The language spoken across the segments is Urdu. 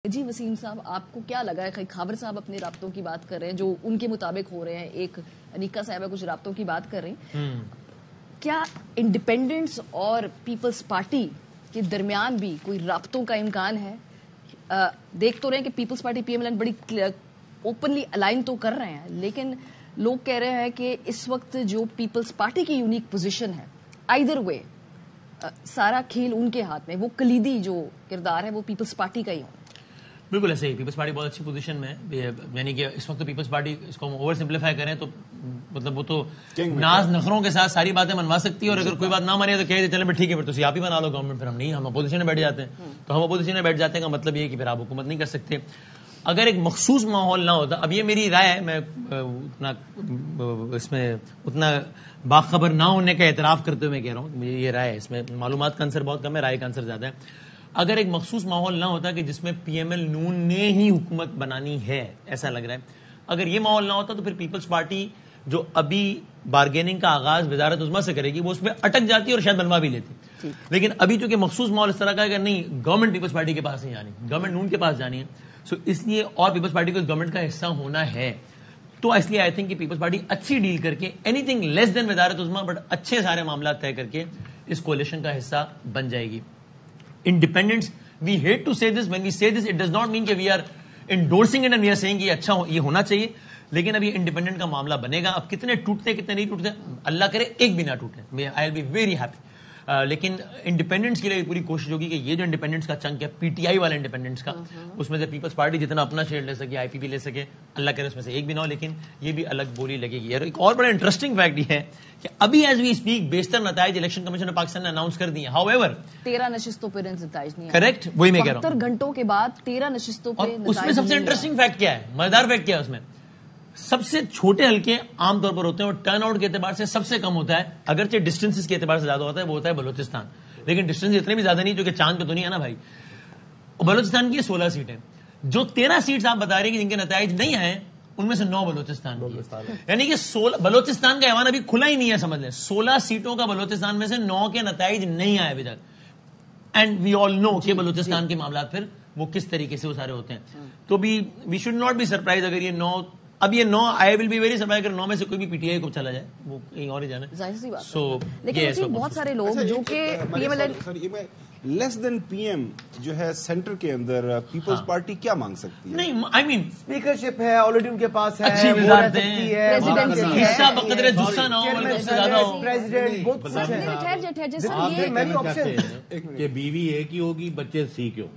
جی وسیم صاحب، آپ کو کیا لگا ہے؟ خاور صاحب اپنے رابطوں کی بات کر رہے ہیں جو ان کے مطابق ہو رہے ہیں، ایک انیکا صاحبہ کچھ رابطوں کی بات کر رہی ہیں، کیا انڈیپینڈنٹس اور پیپلز پارٹی کے درمیان بھی کوئی رابطوں کا امکان ہے؟ دیکھ تو رہے ہیں کہ پیپلز پارٹی پی ایم ایل این بڑی اوپنلی الائن تو کر رہے ہیں، لیکن لوگ کہہ رہے ہیں کہ اس وقت جو پیپلز پارٹی کی یونیک پوزیشن ہے، آئیدر وے سارا کھیل ان کے ہاتھ میں، وہ کلیدی جو کردار ہے وہ پیپلز پارٹی کا ہی ہو. بالکل ایسے ہی پیپلز پارٹی بہت اچھی پوزیشن میں ہے، یعنی کہ اس وقت پیپلز پارٹی اس کو ہم اوور سمپلیفائی کریں تو مطلب وہ تو ناز نخروں کے ساتھ ساری باتیں منوا سکتی ہے، اور اگر کوئی بات نہ مانے تو کہہ دے چلے میں ٹھیک ہے پھر تو آپ ہی بنا لو گورنمنٹ، پھر ہم نہیں، ہم اپوزیشن میں بیٹھ جاتے ہیں. تو ہم اپوزیشن میں بیٹھ جاتے ہیں کا مطلب یہ ہے کہ پھر آپ حکومت نہیں کر سکتے. اگر ایک مخصوص ماحول نہ ہوتا، اب یہ میری رائے ہے، میں اتنا اس میں اتنا باخبر نہ ہونے کا اعتراف کرتے ہوئے میں کہہ رہا ہوں، مجھے یہ رائے ہے، اس میں معلومات کا عنصر بہت کم ہے، رائے کا عنصر زیادہ ہے. اگر ایک مخصوص ماحول نہ ہوتا کہ جس میں پی ایم ایل نون نے ہی حکومت بنانی ہے، ایسا لگ رہا ہے، اگر یہ ماحول نہ ہوتا تو پھر پیپلز پارٹی جو ابھی بارگیننگ کا آغاز وزارت عظمیٰ سے کرے گی وہ اس میں اٹک جاتی اور شاید بنوا بھی لیتی. لیکن ابھی چونکہ مخصوص ماحول اس طرح کا ہے کہ نہیں، گورنمنٹ پیپلز پارٹی کے پاس نہیں جانی، گورنمنٹ نون کے پاس جانی ہے، سو اس لیے اور پیپلز پارٹی کو اس گورنمنٹ کا حصہ ہونا ہے. تو اس لیے آئی تھنک کہ پیپلز پارٹی اچھی ڈیل کر کے اینی تھنگ لیس دین وزارت عظمیٰ بٹ اچھے سارے معاملات طے کر کے اس کولیشن کا حصہ بن جائے گی. Independents, we hate to say this, when we say this it does not mean کہ we are endorsing it and we are saying کہ یہ اچھا یہ ہونا چاہیے، لیکن اب یہ انڈیپینڈنٹ کا معاملہ بنے گا. اب کتنے ٹوٹتے کتنے نہیں ٹوٹتے اللہ کرے ایک بھی نہ ٹوٹے، I will be very happy. لیکن انڈیپینڈنٹس کے لیے پوری کوشش ہوگی کہ یہ جو انڈیپینڈنٹس کا چنک ہے پی ٹی آئی والا انڈیپینڈنٹس کا، اس میں سے پیپلز پارٹی جتنا اپنا شیئر لے سکے، آئی پی بھی لے سکے، اللہ کرے اس میں سے ایک بھی نہ ہو، لیکن یہ بھی الگ بولی لگے گی. ایک اور بڑا انٹرسٹنگ فیکٹ یہ ہے کہ ابھی ایز وی اسپیک بیشتر نتائج الیکشن کمیشن آف پاکستان نے اناؤنس کر دیے. ہاؤ ایور 13 نشستوں پہ نتائج نہیں، کریکٹ، وہی میں کہہ رہا ہوں، 72 گھنٹوں کے بعد 13 نشستوں پہ. اس میں سب سے انٹرسٹنگ فیکٹ کیا ہے، مزیدار فیکٹ کیا ہے، اس میں سب سے چھوٹے حلقے عام طور پر ہوتے ہیں اور ٹرن آؤٹ کے اعتبار سے سب سے کم ہوتا ہے، اگرچہ ڈسٹینس کے اعتبار سے زیادہ ہوتا ہے، وہ ہوتا ہے بلوچستان. لیکن ڈسٹینس اتنے بھی زیادہ نہیں جو کہ چاند پہ تو نہیں ہے نا بھائی. بلوچستان کی 16 سیٹیں، جو 13 سیٹس آپ بتا رہے ہیں کہ جن کے نتائج نہیں آئے ان میں سے 9 بلوچستان کی، یعنی کہ 16 بلوچستان کا ایوان ابھی کھلا ہی نہیں ہے، سمجھ لیں 16 سیٹوں کا بلوچستان میں سے 9 کے نتائج نہیں آئے ابھی تک. اینڈ وی آل نو کہ بلوچستان کے معاملات پھر وہ کس طریقے سے وہ سارے ہوتے ہیں. تو بھی we should not be surprise اگر یہ 9 اب یہ 9 I will be very surprise اگر 9 میں سے کوئی بھی پی ٹی آئی کو چلا جائے، وہ کہیں اور ہی جانا ہے. سو لیکن بہت سارے لوگ جو کہ پی ایم ایل لیس دین پی ایم جو ہے سینٹر کے اندر پیپلز پارٹی کیا مانگ سکتی ہے؟ نہیں، آئی مین اسپیکرشپ ہے آلریڈی ان کے پاس ہے، اچھی وزارتیں ہیں، حصہ بقدر جسہ نہ ہو مطلب اس سے زیادہ ہو، پریزیڈنٹ بہت کچھ ہے کہ بیوی ایک ہی ہوگی، بچے سی کیوں؟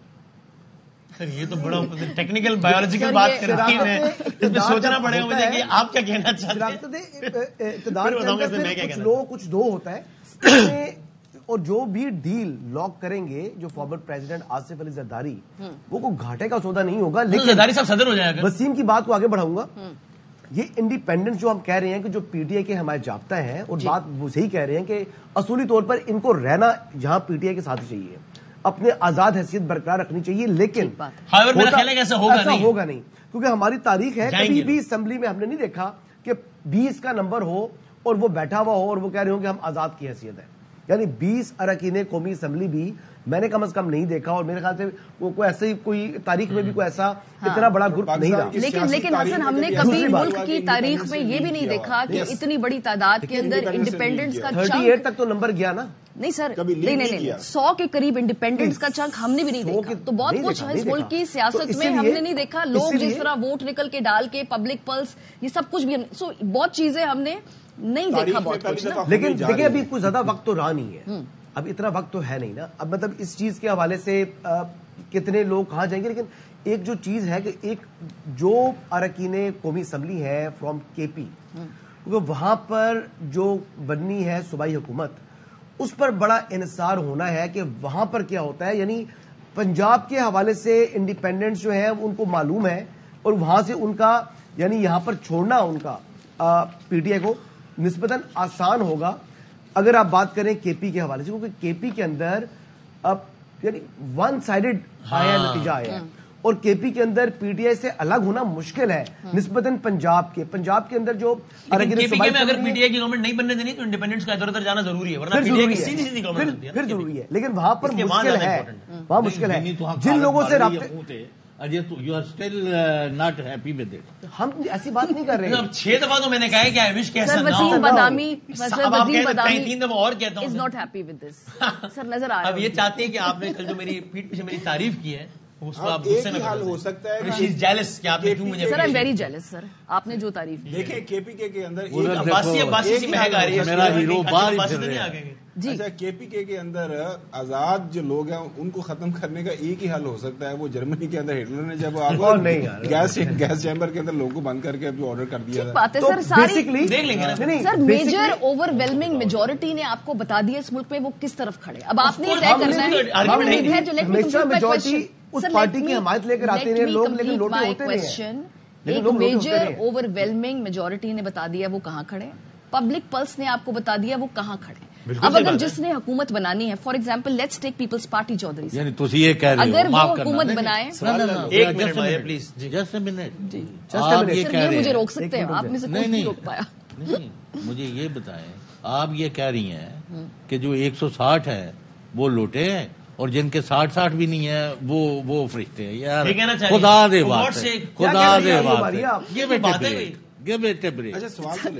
سر یہ تو بڑا ٹیکنیکل بایولوجیکل بات کرتی ہے، اس میں سوچنا پڑے گا مجھے کہ آپ کیا کہنا چاہتے ہیں. اقتدار کے اندر کچھ لو کچھ دو ہوتا ہے، اور جو بھی ڈیل لاک کریں گے جو فارمر پریزیڈنٹ آصف علی زرداری، وہ کوئی گھاٹے کا سودا نہیں ہوگا. لیکن زرداری صاحب صدر ہو جائے گا. وسیم کی بات کو آگے بڑھاؤں گا. یہ انڈیپینڈنس جو ہم کہہ رہے ہیں کہ جو پی ٹی آئی کے ہمارے جابطہ ہیں، اور بات وہ صحیح کہہ رہے ہیں کہ اصولی طور پر ان کو رہنا جہاں پی ٹی آئی کے ساتھ ہی چاہیے، اپنے آزاد حیثیت برقرار رکھنی چاہیے، لیکن ایسا ہوگا نہیں، کیونکہ ہماری تاریخ ہے کبھی بھی اسمبلی میں ہم نے نہیں دیکھا کہ 20 کا نمبر ہو اور وہ بیٹھا ہوا ہو اور وہ کہہ رہے ہوں کہ ہم آزاد کی حیثیت ہے. یعنی 20 اراکین قومی اسمبلی بھی میں نے کم از کم نہیں دیکھا، اور میرے خیال سے وہ کوئی ایسے ہی کوئی تاریخ میں بھی کوئی ایسا اتنا بڑا گروپ نہیں رہا. لیکن حسن ہم نے کبھی ملک کی تاریخ میں یہ بھی نہیں دیکھا کہ اتنی بڑی تعداد کے اندر انڈیپینڈنس کا 38 تک تو نمبر گیا نا. نہیں سر، نہیں 100 کے قریب انڈیپینڈنس کا چنک ہم نے بھی نہیں دیکھا. تو بہت کچھ ہے اس ملک کی سیاست میں ہم نے نہیں دیکھا. لوگ جس طرح ووٹ نکل کے ڈال کے پبلک پلس یہ سب کچھ بھی بہت چیزیں ہم نے نہیں دیکھا بہت کچھ. لیکن دیکھیں ابھی کوئی زیادہ وقت تو رہا نہیں ہے، اب اتنا وقت تو ہے نہیں نا. اب مطلب اس چیز کے حوالے سے کتنے لوگ کہاں جائیں گے، لیکن ایک جو چیز ہے کہ ایک جو اراکین قومی اسمبلی ہے فرام کے پی، کیونکہ وہاں پر جو بننی ہے صوبائی حکومت، اس پر بڑا انحصار ہونا ہے کہ وہاں پر کیا ہوتا ہے. یعنی پنجاب کے حوالے سے انڈیپینڈنٹس جو ہیں ان کو معلوم ہے، اور وہاں سے ان کا یعنی یہاں پر چھوڑنا ان کا پی ٹی آئی کو نسبتاً آسان ہوگا اگر آپ بات کریں کے پی کے حوالے سے، کیونکہ کے پی کے اندر اب یعنی ون سائیڈڈ آیا نتیجہ آیا ہے، اور کے پی کے اندر پی ٹی آئی سے الگ ہونا مشکل ہے نسبتاً پنجاب کے اندر جو اگر پی ٹی آئی کی گورنمنٹ نہیں بننے دینی تو انڈیپینڈنس کا ادھر ادھر جانا ضروری ہے، ورنہ پی ٹی آئی کی سیدھی گورنمنٹ پھر ضروری ہے. لیکن وہاں پر مشکل ہے، وہاں مشکل ہے. جن لوگوں سے رابطے you are still not happy with it. ہم ایسی بات نہیں کر رہے ہیں. اب 6 دفعہ تو میں نے کہا ہے کہ آئی وش کہ سر وسیم بادامی اب آپ کہتے ہیں 3 دفعہ اور کہتا از ہوں. Not happy with this. سر نظر آ رہا اب یہ چاہتے ہیں کہ آپ نے کل جو میری پیٹھ پیچھے میری تعریف کی ہے اس کو آپ ایک ہی حال ہو سکتا ہے شی از جیلس کہ آپ نے کیوں مجھے سر آئی ایم ویری جیلس سر آپ نے جو تعریف کی. دیکھیں کے پی کے اندر عباسی سی مہنگ آ رہی ہے. میرا ہیرو باہر عباسی تو پھر نہیں رہا آ ہے. گئے. جی اچھا کے پی کے اندر آزاد جو لوگ ہیں ان کو ختم کرنے کا ایک ہی حل ہو سکتا ہے. وہ جرمنی کے اندر ہٹلر نے جب گیس چیمبر کے اندر لوگوں کو بند کر کے جو آرڈر کر دیا تھا. بات ہے سر ساری دیکھ لیں گے نا سر میجر اوور ویلمنگ میجورٹی نے آپ کو بتا دیا اس ملک میں وہ کس طرف کھڑے. اب آپ نے طے کرنا ہے میجورٹی اس پارٹی کی حمایت لے کر آتے ہیں لوگ, لیکن لوٹے ہوتے نہیں ہیں. ایک میجر اوور ویلمنگ میجورٹی نے بتا دیا وہ کہاں کھڑے. پبلک پلس نے آپ کو بتا دیا وہ کہاں کھڑے. اب اگر جس نے حکومت بنانی ہے, for example let's take Peoples Party Chaudhry یعنی تسی یہ کہہ رہے اگر ہو وہ معاف کرنا حکومت بنائے ایک minute please just a minute آپ یہ سر کہہ یہ رہے مجھے ہیں روک سکتے ہیں, آپ میں سے کوئی نہیں روک پایا. نہیں مجھے یہ بتائیں آپ یہ کہہ رہی ہیں کہ جو 160 ہے وہ لوٹے ہیں اور جن کے 60 بھی نہیں ہے وہ فرشتے ہیں. یار خدا دے بات ہے, خدا دے بات ہے. یہ بات ہے. Give it a break. اچھا سوال